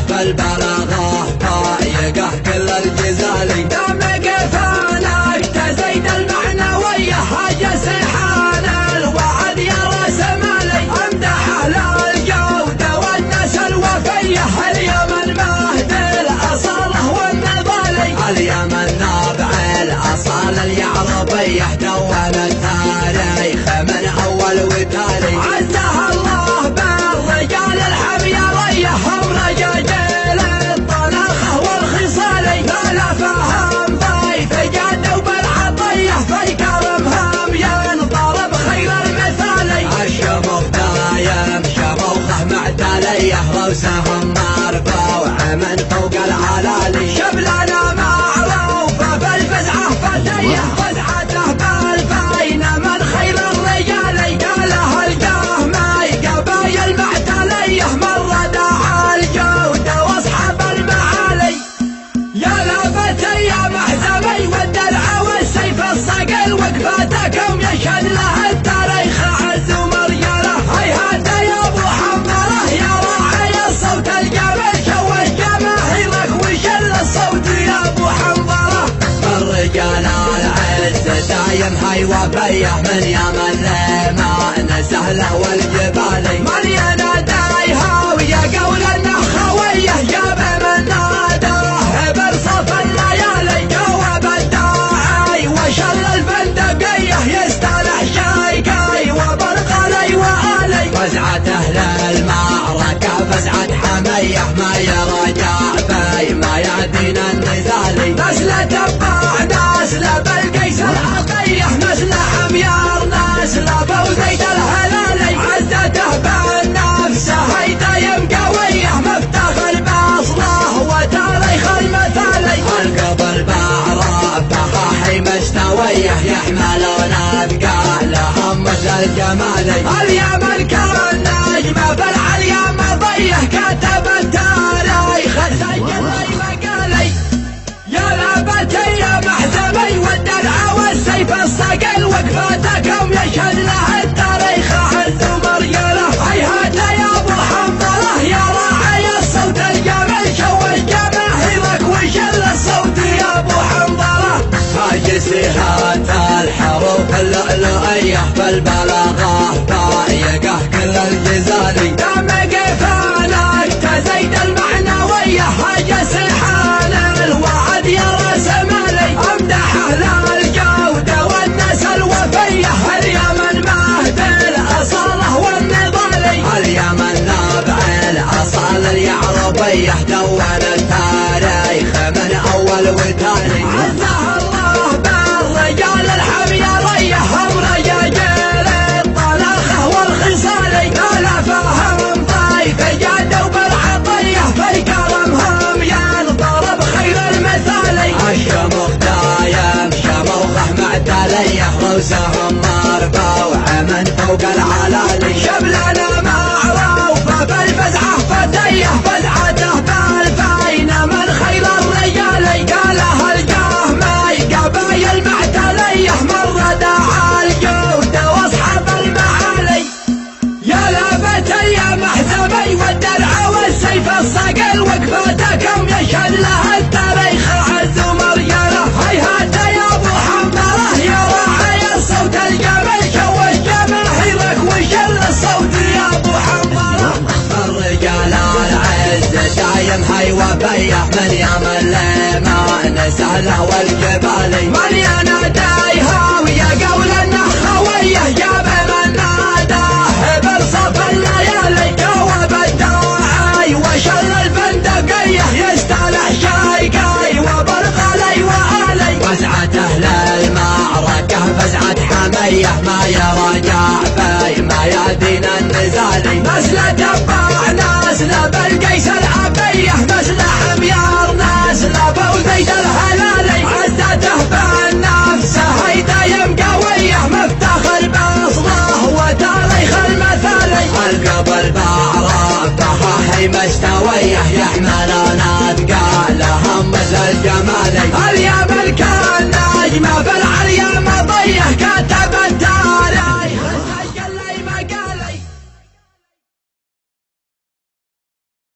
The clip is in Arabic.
فالبلاغة فايقة كل الجزالي دام قفانك تزيد المعنوية حاجة سيحان الوعد يا راس مالي امدح اهل الجودة والناس الوفية اليمن مهد الاصالة والنضالي اليمن نابع الاصالة اليعربية دون التاريخ من اول وتالي عزها الله بالرجال الحميرية هم رجاجيل الطلاخة والخصالي لا فهم ضيف جاد بالعطية فالكرمهم ينضرب خير المثالي الشموخ دايم شموخه معتالية روسهم مرفوع من فوق العلالي شبلنا معروفة بالفزعة فتية فزعته بالفين من خير الرجالي قاله القهمي قبايل معتالية مرة داعى الجودة واصحاب المعالي يا لابتي يا محزمي والدرع والسيف الصقل وقفاتكم يشهد له التاريخ عز ومرجله هيهات يا ابو حمره يا راعي الصوت الجمل شوه جماهيرك وشل الصوت يا ابو حمره الرجال العز دايم هاي وفيه من يمن لما سهله والجبالي مليانه دايها ويا قول النخويه جاب من ناداه برصف الليالي جواب الداعي وشل الفندقيه يستلح شايكاي وبرقلي والي فزعه اهل المعركه فزعه حميه ما يرجع في ما يدين النزالي نسل تبع نسل بالقيس العطيه نسل حميار نسل بوزيد الهلالي عزته بالنفس هيدايم قويه مفتاح البصره وتاريخ المثالي القبل بعرف فخاحي مستويه يحملون اثقال لهم مثل الجمالي اليمن كان نجمه بالعليا مضيه كتب التاريخ سجل مقالي يا لابتي يا محزمي والدرع والسيف الصقل وقفاتكم يشهد له التاريخ عز ومرجله هيهات يا ابو حمره يا راعي الصوت الجمل شوه جماهيرك وشل الصوت يا ابو حمره هاجسيهات الحروف اللؤلؤيه بالبلاغه فايقه كل الجزالي دام قفانك تزيد المعنويه حاجه سيحان الوعد يا راس مالي امدح اهل الجوده والناس الوفيه اليمن مهد الاصاله والنضالي اليمن نابع الاصاله اليعربيه دون التاريخ من اول وتالي عزها الله بالرجال الحميريه هم رجاجيل الطلاخه والخصالي لا فهم ضيف جاد بالعطيه فالكرمهم ينضرب خير المثالي الشموخ دايم شموخه معتاليه روسهم مرفوع من فوق العلالي شبلنا معروفه بالفزعه فتيه فزعته بالفين من خير الرجالي قاله القهمي قبايل معتاليه مره داعى الجوده واصحاب المعالي يا لابتي يا محزمي والدرع والسيف الصقل وقفاتكم يشهد له التاريخ عز ومرجله هيهات يا ابو حمره يا راعي الصوت الجمل شوه جماهيرك وشل الصوت يا ابو حمره الرجال العز دايم هاي وفيه من يمن لما سهله والجبالي مليانه دايها ويا قول النخويه جاب من ناداه برصف الليالي جواب الداعي وشل الفندقيه يستلح شايكاي وبرقلي والي فزعه اهل المعركه فزعه حميه ما يرجع في ما يدين النزالي نسل تبع نسل بالقيس العطيه نسل حميار نسل بوزيد الهلالي عزته بالنفس هيدايم قويه مفتاح البصره وتاريخ المثالي القبل بعرف فخاحي مستويه يحملون اثقال لهم مثل الجمالي اليمن